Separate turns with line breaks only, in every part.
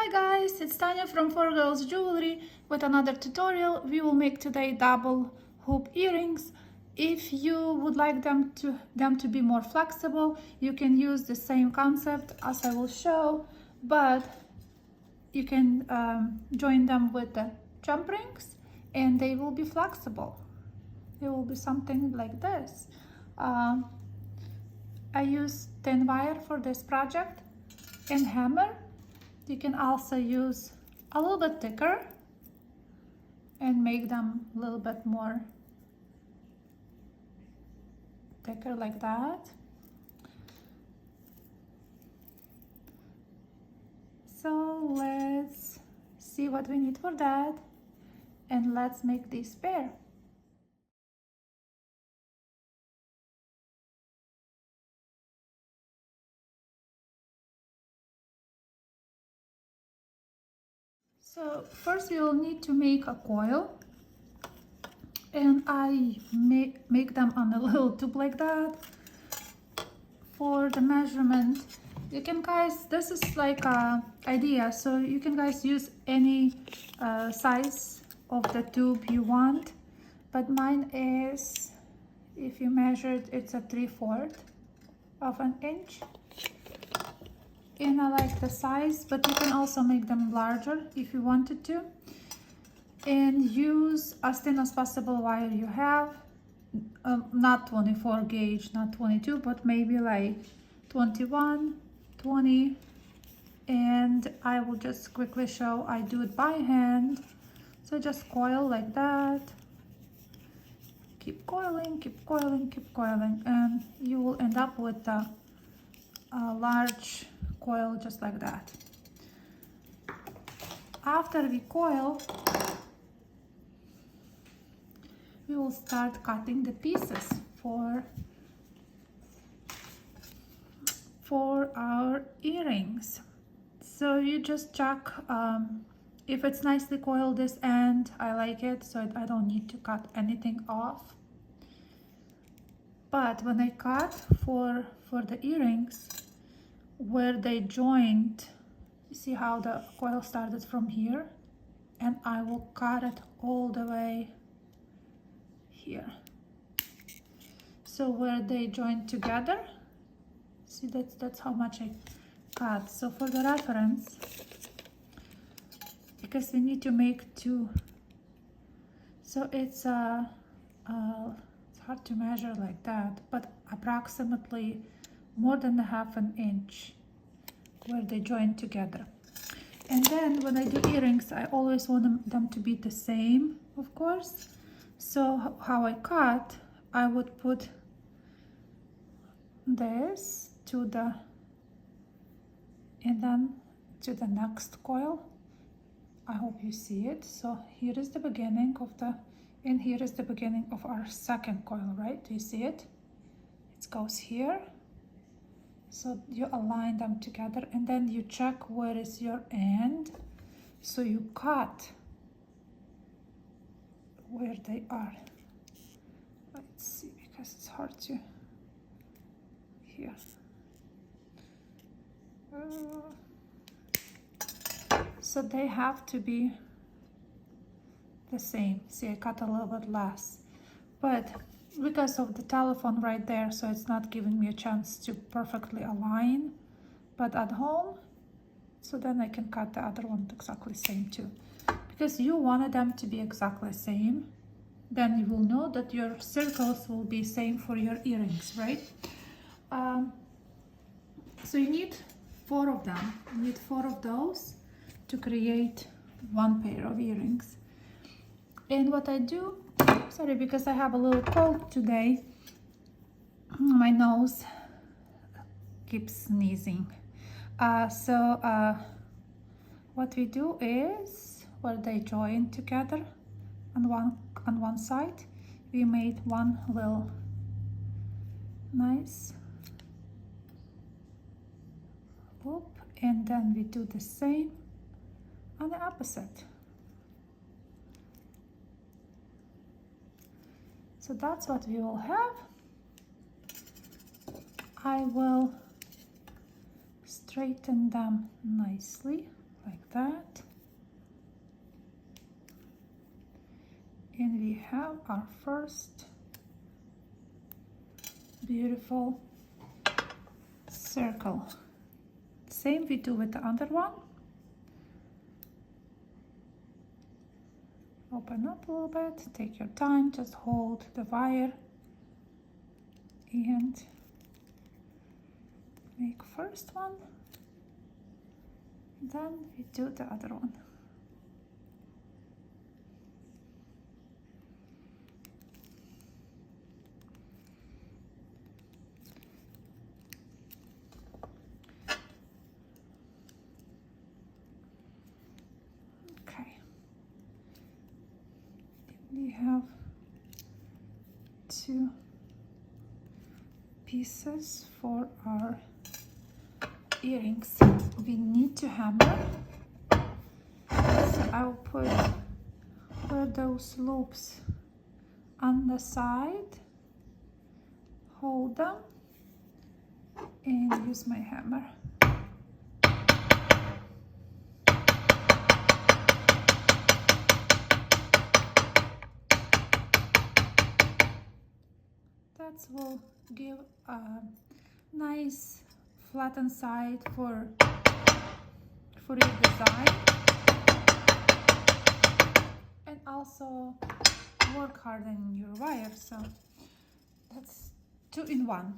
Hi guys, it's Tanya from 4Girls Jewelry with another tutorial. We will make today double hoop earrings. If you would like them to be more flexible, you can use the same concept as I will show, but you can join them with the jump rings and they will be flexible. It will be something like this. I use thin wire for this project and hammer. You can also use a little bit thicker and make them a little bit more thicker like that. So let's see what we need for that and let's make this pair. So first we will need to make a coil, and I make them on a little tube like that. For the measurement, you can guys, this is like a idea, so you can guys use any size of the tube you want, but mine is, if you measure it, it's a 3/4 of an inch. And I like the size, but you can also make them larger if you wanted to. And use as thin as possible wire you have. Not 24 gauge, not 22, but maybe like 21, 20. And I will just quickly show, I do it by hand. So just coil like that. Keep coiling, keep coiling, keep coiling. And you will end up with a large coil just like that. After we coil, we will start cutting the pieces for our earrings. So you just check if it's nicely coiled this end. I like it, so I don't need to cut anything off. But when I cut for the earrings, where they joined, you see how the coil started from here, and I will cut it all the way here. So where they join together, see, that's how much I cut. So for the reference, because we need to make two, so it's hard to measure like that, but approximately more than a half an inch where they join together. And then when I do earrings, I always want them to be the same, of course. So how I cut, I would put this to the, and then to the next coil. I hope you see it. So here is the beginning of the, and here is the beginning of our second coil, right? Do you see it? It goes here. So you align them together, and then you check where is your end. So you cut where they are. Let's see, because it's hard to here. So they have to be the same. See, I cut a little bit less, but because of the telephone right there, so it's not giving me a chance to perfectly align. But at home, so then I can cut the other one exactly same too, because you wanted them to be exactly the same. Then you will know that your circles will be same for your earrings, right? So you need 4 of them. You need 4 of those to create one pair of earrings. And what I do, sorry, because I have a little cold today, my nose keeps sneezing. What we do is, where they join together on one side, we made one little nice loop, and then we do the same on the opposite. So that's what we will have. I will straighten them nicely like that. And we have our first beautiful circle. Same we do with the other one. Open up a little bit, take your time, just hold the wire and make first one, then we do the other one. We have 2 pieces for our earrings. We need to hammer, so I'll put those loops on the side, hold them, and use my hammer. That will give a nice flattened side for your design, and also work harden your wire. So that's 2 in 1.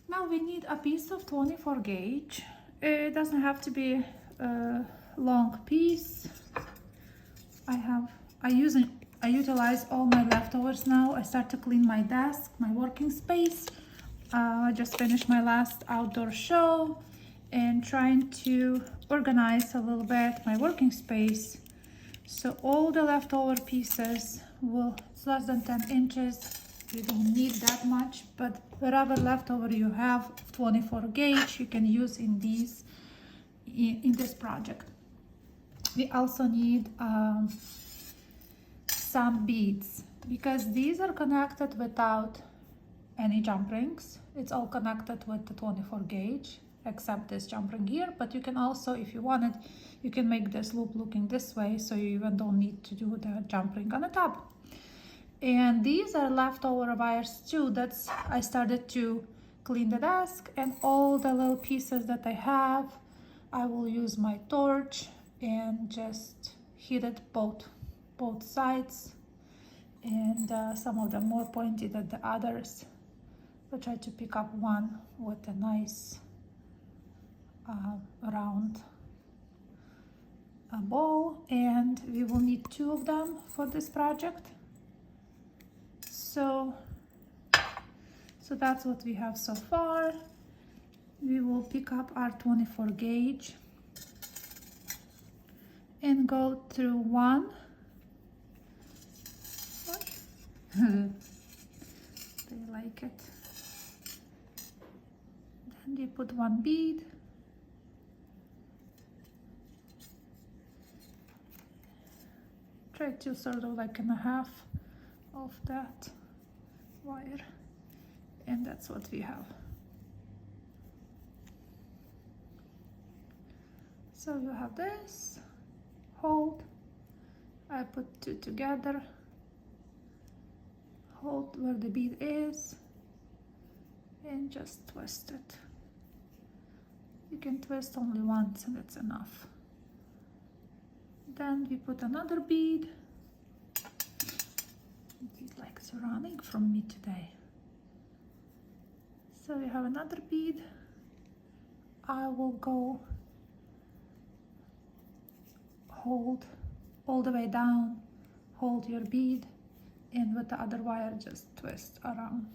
Now we need a piece of 24 gauge. It doesn't have to be a long piece. I utilize all my leftovers now. I start to clean my desk, my working space. I just finished my last outdoor show and trying to organize a little bit my working space. So all the leftover pieces it's less than 10 inches. You don't need that much, but whatever leftover you have, 24 gauge, you can use in this project. We also need some beads, because these are connected without any jump rings. It's all connected with the 24 gauge except this jump ring here, but you can also, if you want it, you can make this loop looking this way, so you even don't need to do the jump ring on the top. And these are leftover wires too. I started to clean the desk, and all the little pieces that I have, I will use my torch and just hit it both sides, and some of them more pointy than the others. I try to pick up one with a nice round bowl, and we will need 2 of them for this project. So that's what we have so far. We will pick up our 24 gauge and go through one. They like it. Then you put 1 bead. Try to sort of like in a half of that wire, and that's what we have. So you have this, hold, I put 2 together, hold where the bead is, and just twist it. You can twist only once and it's enough. Then we put another bead. He's like running from me today. So we have another bead. I will go hold all the way down, hold your bead, and with the other wire just twist around.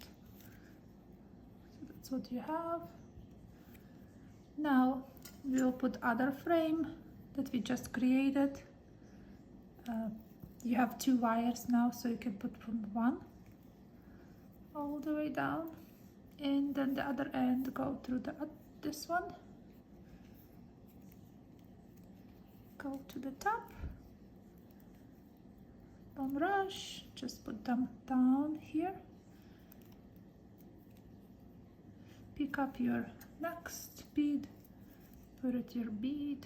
So that's what you have. Now we'll put other frame that we just created. You have 2 wires now, so you can put from 1 all the way down, and then the other end go through this one, go to the top. Don't rush, just put them down here. Pick up your next bead, put it your bead,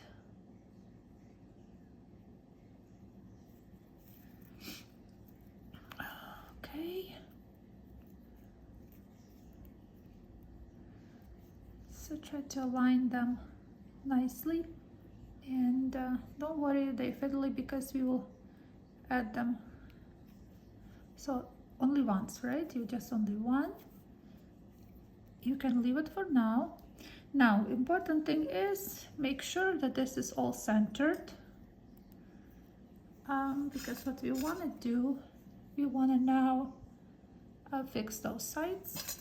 So try to align them nicely, and don't worry if they fiddly because we will add them. So only once, right? You just only one. You can leave it for now. Now, important thing is make sure that this is all centered, because what we want to do, we want to now fix those sides.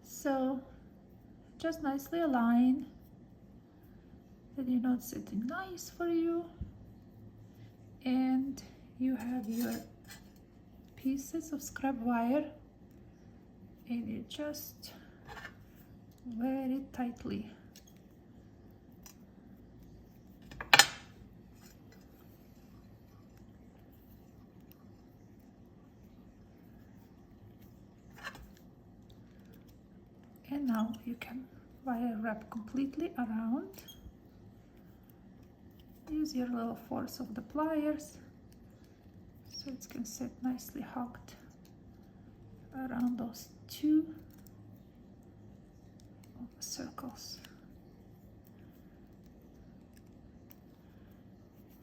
So just nicely align, that you know it's sitting nice for you, and you have your pieces of scrap wire, and you just very tightly and now you can wire wrap completely around. Use your little force of the pliers so it can sit nicely hooked around those two circles.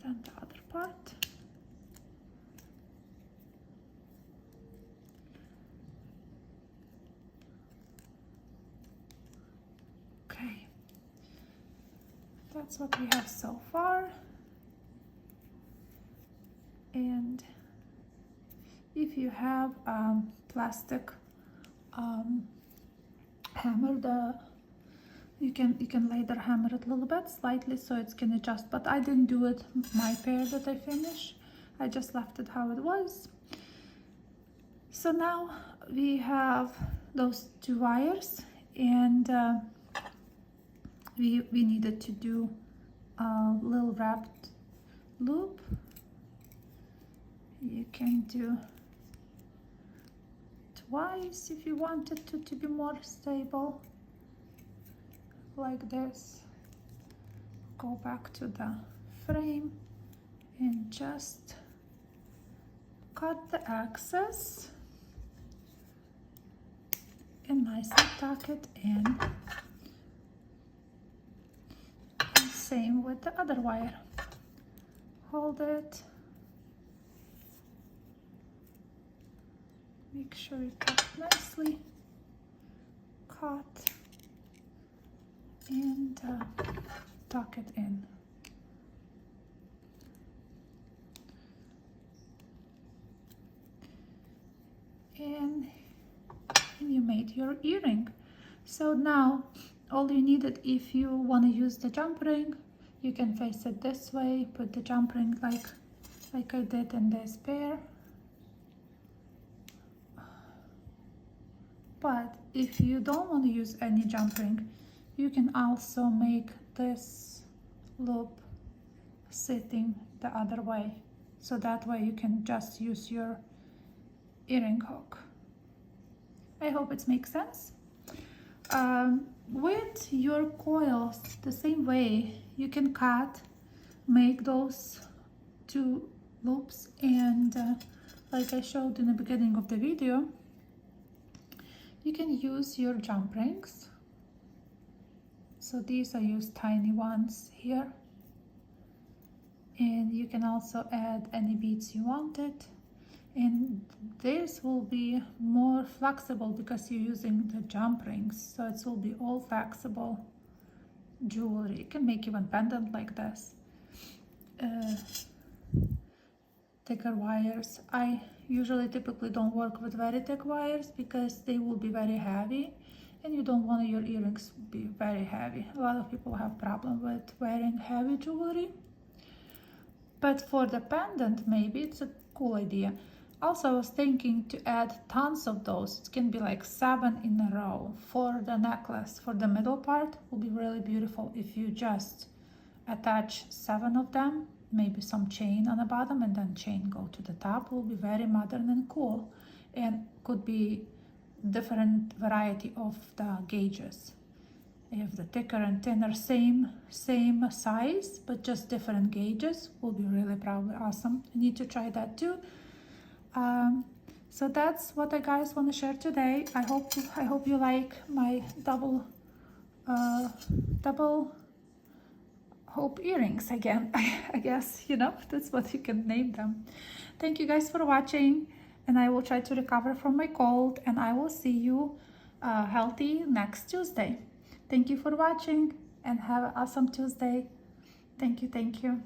Then the other part. Okay, that's what we have so far. And if you have plastic hammer, you can later hammer it a little bit slightly so it can adjust, but I didn't do it my pair that I finished. I just left it how it was. So now we have those two wires, and we needed to do a little wrapped loop. You can do twice if you wanted to be more stable, like this. Go back to the frame and just cut the excess and nicely tuck it in. And same with the other wire. Hold it. Make sure you tuck nicely, cut, and tuck it in. And you made your earring. So now all you needed, if you want to use the jump ring, you can face it this way, put the jump ring like I did in this pair. But if you don't want to use any jump ring, you can also make this loop sitting the other way. So that way you can just use your earring hook. I hope it makes sense. With your coils, the same way, you can cut, make those two loops, and like I showed in the beginning of the video, you can use your jump rings. So these I use tiny ones here, and you can also add any beads you wanted, and this will be more flexible because you're using the jump rings, so it will be all flexible jewelry. You can make even pendant like this. Thicker wires, I usually typically don't work with very thick wires because they will be very heavy, and you don't want your earrings to be very heavy. A lot of people have problem with wearing heavy jewelry, but for the pendant maybe it's a cool idea. Also, I was thinking to add tons of those. It can be like 7 in a row. For the necklace, for the middle part, will be really beautiful if you just attach 7 of them, maybe some chain on the bottom, and then chain go to the top. Will be very modern and cool, and could be different variety of the gauges. If the thicker and thinner, same size, but just different gauges, will be really probably awesome. You need to try that too. So that's what I guys want to share today. I hope you like my double double hope earrings again. I guess, you know, that's what you can name them. Thank you guys for watching, and I will try to recover from my cold, and I will see you healthy next Tuesday. Thank you for watching, and have an awesome Tuesday. Thank you.